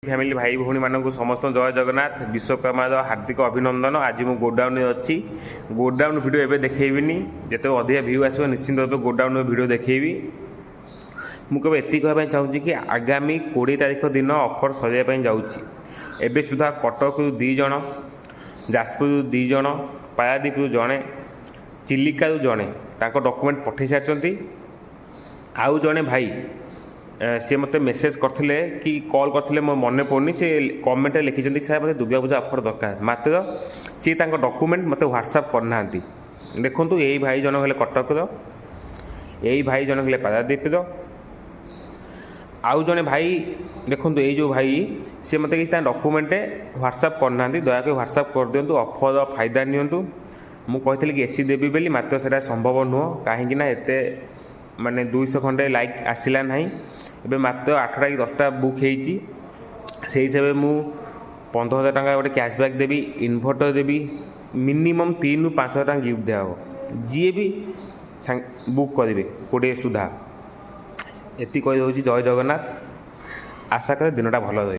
Family भाई भौणी मानक समस्त जय जगन्नाथ विश्वकर्मा हार्दिक अभिनंदन। आज मु गोडाउन अच्छी गोडाउन वीडियो एवं देखेबी जिते अधिक व्यू आसो निश्चिंत भाव गोडाउन वीडियो देखेबी। मुझे एति कहना चाहूँगी कि आगामी 20 तारीख दिन ऑफर सजाइवाई जाऊँगी। एबे सुधा कटक 2 जन, जाजपुर 2 जन, पारादीप जड़े, चिलिका जड़े डॉक्यूमेंट पठे सारी। आउ जड़े भाई सी मत मेसेज करते कि कॉल करते मो मन पड़नी से कमेंट लिखिं कि साहब मतलब दुर्गा पूजा ऑफर दरकार मात्र सी डॉक्यूमेंट मत व्हाट्सएप करना। देखो यही भाई जन हेल्ले कटक, यही भाई जन हेल्ले पारादीप, आउ जड़े भाई देखो ये जो भाई सी मत कि डॉक्यूमेंट व्हाट्सएप करना। दयाक व्हाट्सएप कर दिंतु, ऑफर फायदा नियंतु। मुझे कि एसी देवी बोली मात्र से संभव नुह कहीं एते माने 200 खंडे लाइक आसला ना। एबे मात्र 8टा कि 10टा बुक होती से हिसाब से मुझे 15,000 टका गोटे कैशबैक देवी, इनभर्टर देवी, मिनिमम 3 ରୁ 5,000 टका गिफ्ट दिया जी भी बुक करेंगे 20 सुधा। एति कही जय जगन्नाथ। आशा करे दिनटा भल रही।